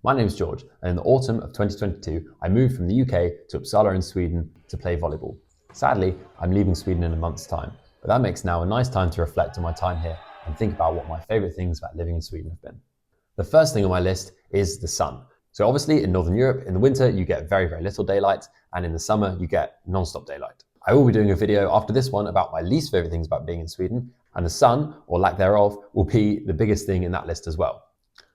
My name's George, and in the autumn of 2022, I moved from the UK to Uppsala in Sweden to play volleyball. Sadly, I'm leaving Sweden in a month's time, but that makes now a nice time to reflect on my time here and think about what my favourite things about living in Sweden have been. The first thing on my list is the sun. So obviously in Northern Europe, in the winter, you get very, very little daylight, and in the summer, you get non-stop daylight. I will be doing a video after this one about my least favourite things about being in Sweden, and the sun, or lack thereof, will be the biggest thing in that list as well.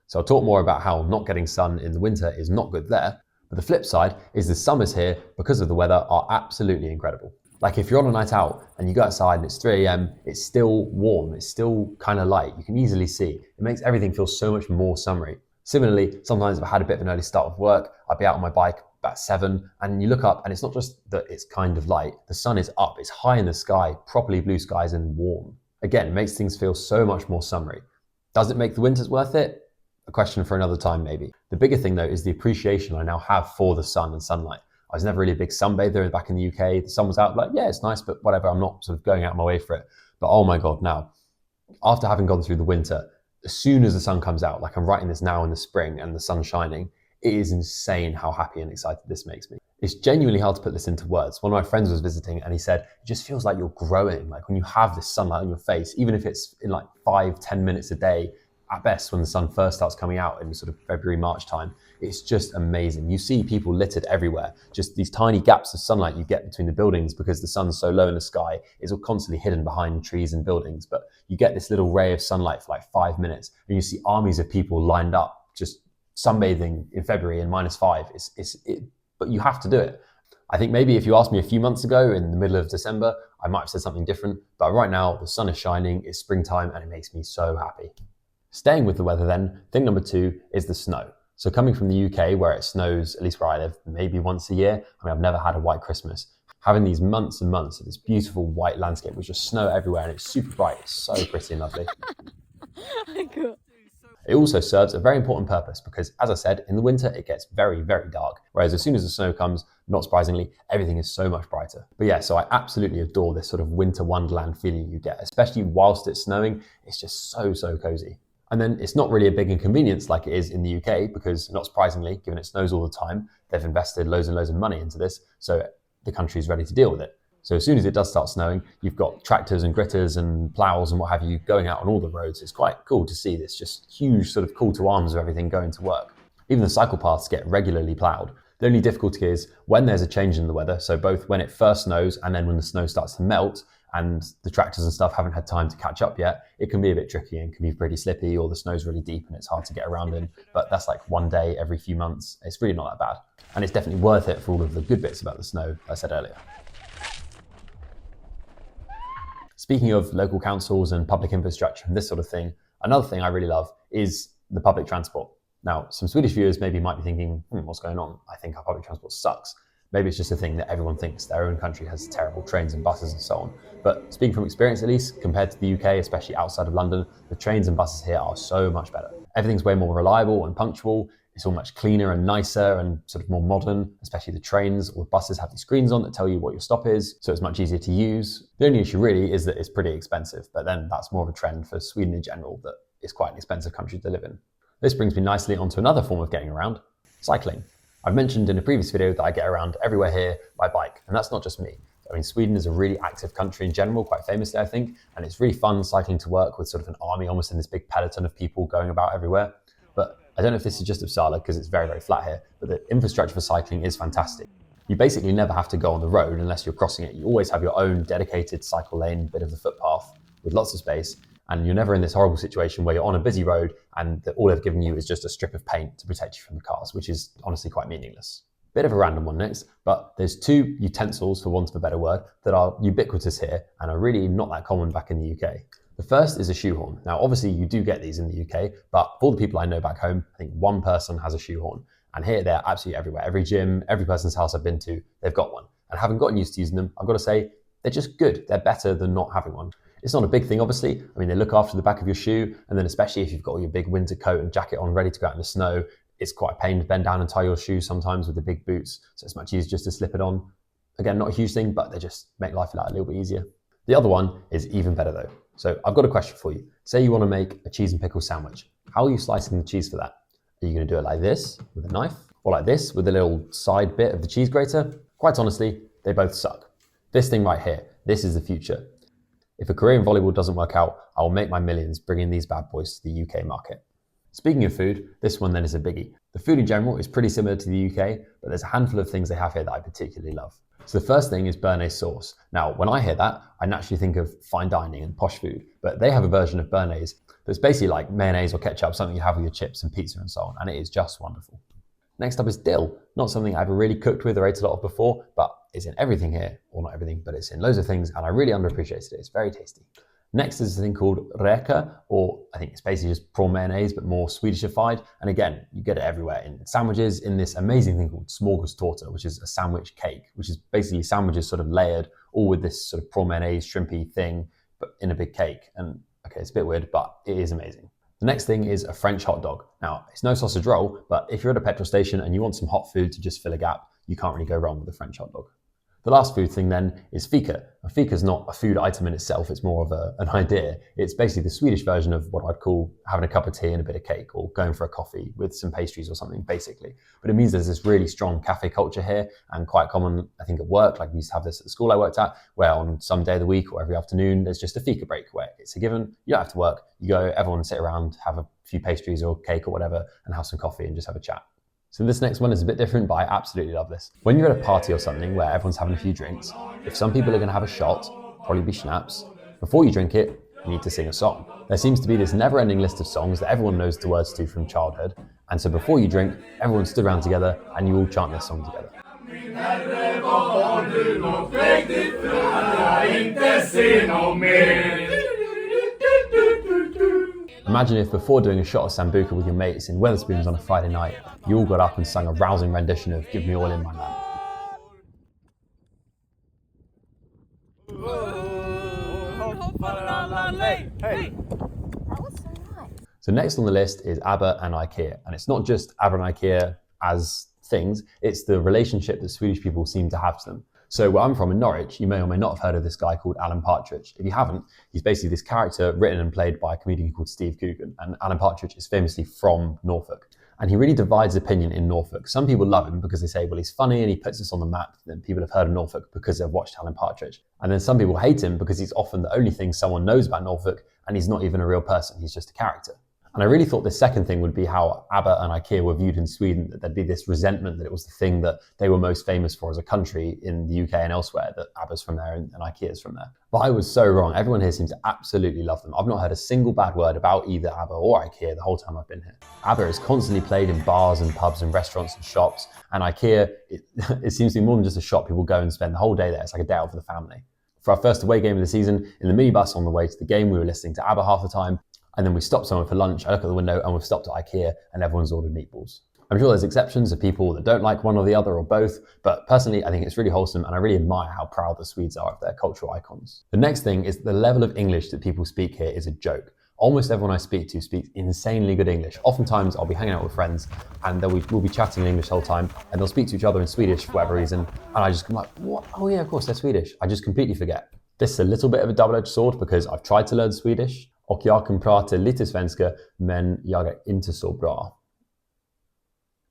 So I'll talk more about how not getting sun in the winter is not good there, but the flip side is the summers here, because of the weather, are absolutely incredible. Like if you're on a night out and you go outside and it's 3 AM, it's still warm, it's still kind of light, you can easily see. It makes everything feel so much more summery. Similarly, sometimes if I had a bit of an early start of work, I'd be out on my bike about 7 and you look up and it's not just that it's kind of light, the sun is up, it's high in the sky, properly blue skies and warm. Again, it makes things feel so much more summery. Does it make the winters worth it? A question for another time maybe. The bigger thing though is the appreciation I now have for the sun and sunlight. I was never really a big sunbather back in the UK. The sun was out, like, yeah, it's nice, but whatever, I'm not sort of going out of my way for it. But oh my God, now, after having gone through the winter, as soon as the sun comes out, like I'm writing this now in the spring and the sun's shining, it is insane how happy and excited this makes me. It's genuinely hard to put this into words. One of my friends was visiting and he said, it just feels like you're growing. Like when you have this sunlight on your face, even if it's in like 5-10 minutes a day, at best when the sun first starts coming out in sort of February, March time, it's just amazing. You see people littered everywhere, just these tiny gaps of sunlight you get between the buildings because the sun's so low in the sky, it's all constantly hidden behind trees and buildings. But you get this little ray of sunlight for like 5 minutes and you see armies of people lined up, just sunbathing in February in -5. But you have to do it. I think maybe if you asked me a few months ago in the middle of December, I might have said something different. But right now the sun is shining, it's springtime and it makes me so happy. Staying with the weather then, thing number 2 is the snow. So coming from the UK where it snows, at least where I live, maybe once a year, I mean, I've never had a white Christmas. Having these months and months of this beautiful white landscape with just snow everywhere and it's super bright, it's so pretty and lovely. Cool. It also serves a very important purpose because, as I said, in the winter it gets very, very dark. Whereas as soon as the snow comes, not surprisingly, everything is so much brighter. But yeah, so I absolutely adore this sort of winter wonderland feeling you get, especially whilst it's snowing. It's just so, so cozy. And then it's not really a big inconvenience like it is in the UK because, not surprisingly, given it snows all the time, they've invested loads and loads of money into this, so the country's ready to deal with it. So as soon as it does start snowing, you've got tractors and gritters and ploughs and what have you going out on all the roads. It's quite cool to see this just huge sort of call to arms of everything going to work. Even the cycle paths get regularly ploughed. The only difficulty is when there's a change in the weather, so both when it first snows and then when the snow starts to melt, and the tractors and stuff haven't had time to catch up yet, it can be a bit tricky and can be pretty slippy, or the snow's really deep and it's hard to get around in. But that's like one day every few months. It's really not that bad. And it's definitely worth it for all of the good bits about the snow I said earlier. Speaking of local councils and public infrastructure and this sort of thing, another thing I really love is the public transport. Now, some Swedish viewers maybe might be thinking, what's going on? I think our public transport sucks. Maybe it's just a thing that everyone thinks their own country has terrible trains and buses and so on. But speaking from experience at least, compared to the UK, especially outside of London, the trains and buses here are so much better. Everything's way more reliable and punctual. It's all much cleaner and nicer and sort of more modern, especially the trains or buses have these screens on that tell you what your stop is, so it's much easier to use. The only issue really is that it's pretty expensive, but then that's more of a trend for Sweden in general, that it's quite an expensive country to live in. This brings me nicely onto another form of getting around, cycling. I've mentioned in a previous video that I get around everywhere here by bike, and that's not just me. I mean, Sweden is a really active country in general, quite famously, I think, and it's really fun cycling to work with sort of an army, almost in this big peloton of people going about everywhere. But I don't know if this is just Uppsala because it's very, very flat here, but the infrastructure for cycling is fantastic. You basically never have to go on the road unless you're crossing it. You always have your own dedicated cycle lane, bit of the footpath with lots of space, and you're never in this horrible situation where you're on a busy road and all they've given you is just a strip of paint to protect you from the cars, which is honestly quite meaningless. Bit of a random one next, but there's 2 utensils, for want of a better word, that are ubiquitous here and are really not that common back in the UK. The first is a shoehorn. Now, obviously you do get these in the UK, but for all the people I know back home, I think one person has a shoehorn. And here they're absolutely everywhere. Every gym, every person's house I've been to, they've got one. And having gotten used to using them, I've got to say, they're just good. They're better than not having one. It's not a big thing, obviously. I mean, they look after the back of your shoe, and then especially if you've got your big winter coat and jacket on ready to go out in the snow, it's quite a pain to bend down and tie your shoes sometimes with the big boots, so it's much easier just to slip it on. Again, not a huge thing, but they just make life a little bit easier. The other one is even better though. So I've got a question for you. Say you want to make a cheese and pickle sandwich. How are you slicing the cheese for that? Are you going to do it like this with a knife, or like this with a little side bit of the cheese grater? Quite honestly, they both suck. This thing right here, this is the future. If a career in volleyball doesn't work out, I will make my millions bringing these bad boys to the UK market. Speaking of food, this one then is a biggie. The food in general is pretty similar to the UK, but there's a handful of things they have here that I particularly love. So the first thing is béarnaise sauce. Now, when I hear that, I naturally think of fine dining and posh food, but they have a version of béarnaise that's basically like mayonnaise or ketchup, something you have with your chips and pizza and so on, and it is just wonderful. Next up is dill. Not something I ever really cooked with or ate a lot of before, but it's in everything here, or not everything, but it's in loads of things, and I really underappreciated it. It's very tasty. Next is a thing called räka, or I think it's basically just prawn mayonnaise, but more Swedishified. And again, you get it everywhere in sandwiches, in this amazing thing called smorgastorta, which is a sandwich cake, which is basically sandwiches sort of layered, all with this sort of prawn mayonnaise, shrimpy thing, but in a big cake. And okay, it's a bit weird, but it is amazing. The next thing is a French hot dog. Now, it's no sausage roll, but if you're at a petrol station and you want some hot food to just fill a gap, you can't really go wrong with a French hot dog. The last food thing then is fika. Now, fika is not a food item in itself, it's more of an idea. It's basically the Swedish version of what I'd call having a cup of tea and a bit of cake, or going for a coffee with some pastries or something, basically. But it means there's this really strong cafe culture here, and quite common, I think, at work. Like we used to have this at the school I worked at, where on some day of the week or every afternoon, there's just a fika break where it's a given, you don't have to work, you go, everyone sit around, have a few pastries or cake or whatever, and have some coffee and just have a chat. So this next one is a bit different, but I absolutely love this. When you're at a party or something where everyone's having a few drinks, if some people are going to have a shot, probably be schnapps, before you drink it, you need to sing a song. There seems to be this never-ending list of songs that everyone knows the words to from childhood, and so before you drink, everyone stood around together and you all chant this song together. Imagine if before doing a shot of Sambuca with your mates in Wetherspoons on a Friday night, you all got up and sung a rousing rendition of Give Me All In My Man. That was so nice. So next on the list is ABBA and Ikea. And it's not just ABBA and Ikea as things, it's the relationship that Swedish people seem to have to them. So where I'm from in Norwich, you may or may not have heard of this guy called Alan Partridge. If you haven't, he's basically this character written and played by a comedian called Steve Coogan. And Alan Partridge is famously from Norfolk. And he really divides opinion in Norfolk. Some people love him because they say, well, he's funny and he puts us on the map. Then people have heard of Norfolk because they've watched Alan Partridge. And then some people hate him because he's often the only thing someone knows about Norfolk, and he's not even a real person, he's just a character. And I really thought the second thing would be how ABBA and Ikea were viewed in Sweden, that there'd be this resentment that it was the thing that they were most famous for as a country in the UK and elsewhere, that ABBA's from there and Ikea's from there. But I was so wrong. Everyone here seems to absolutely love them. I've not heard a single bad word about either ABBA or Ikea the whole time I've been here. ABBA is constantly played in bars and pubs and restaurants and shops, and Ikea, it seems to be more than just a shop. People go and spend the whole day there. It's like a day out for the family. For our first away game of the season, in the minibus on the way to the game, we were listening to ABBA half the time. And then we stopped somewhere for lunch. I look at the window and we've stopped at Ikea and everyone's ordered meatballs. I'm sure there's exceptions of people that don't like one or the other or both, but personally, I think it's really wholesome and I really admire how proud the Swedes are of their cultural icons. The next thing is the level of English that people speak here is a joke. Almost everyone I speak to speaks insanely good English. Oftentimes I'll be hanging out with friends and we'll be chatting in English the whole time and they'll speak to each other in Swedish for whatever reason. And I just come like, what? Oh yeah, of course, they're Swedish. I just completely forget. This is a little bit of a double-edged sword because I've tried to learn Swedish. Och jag kan prata lite svenska, men jag är inte så bra.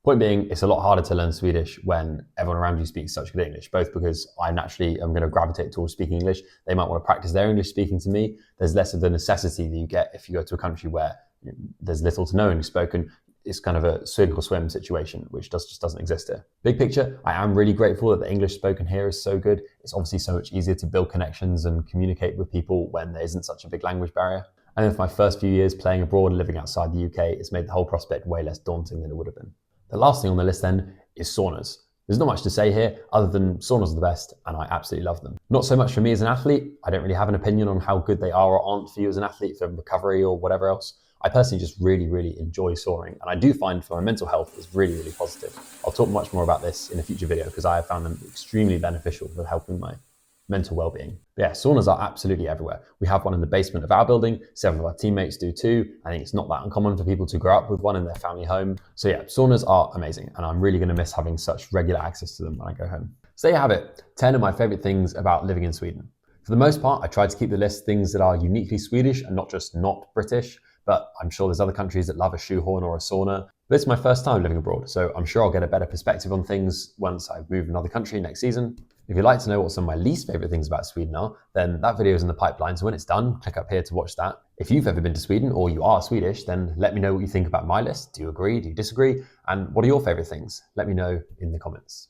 Point being, it's a lot harder to learn Swedish when everyone around you speaks such good English, both because I naturally am going to gravitate towards speaking English. They might want to practice their English speaking to me. There's less of the necessity that you get if you go to a country where there's little to no English spoken. It's kind of a sink or swim situation, which just doesn't exist here. Big picture, I am really grateful that the English spoken here is so good. It's obviously so much easier to build connections and communicate with people when there isn't such a big language barrier. And then for my first few years playing abroad and living outside the UK, it's made the whole prospect way less daunting than it would have been. The last thing on the list then is saunas. There's not much to say here other than saunas are the best and I absolutely love them. Not so much for me as an athlete. I don't really have an opinion on how good they are or aren't for you as an athlete, for recovery or whatever else. I personally just really enjoy soaring, and I do find for my mental health it's really positive. I'll talk much more about this in a future video because I have found them extremely beneficial for helping my mental well-being. But yeah, saunas are absolutely everywhere. We have one in the basement of our building. Several of our teammates do too. I think it's not that uncommon for people to grow up with one in their family home. So yeah, saunas are amazing, and I'm really going to miss having such regular access to them when I go home. So there you have it, 10 of my favorite things about living in Sweden. For the most part, I tried to keep the list things that are uniquely Swedish and not just not British, but I'm sure there's other countries that love a shoehorn or a sauna. This is my first time living abroad, so I'm sure I'll get a better perspective on things once I move to another country next season. If you'd like to know what some of my least favourite things about Sweden are, then that video is in the pipeline, so when it's done, click up here to watch that. If you've ever been to Sweden or you are Swedish, then let me know what you think about my list. Do you agree? Do you disagree? And what are your favourite things? Let me know in the comments.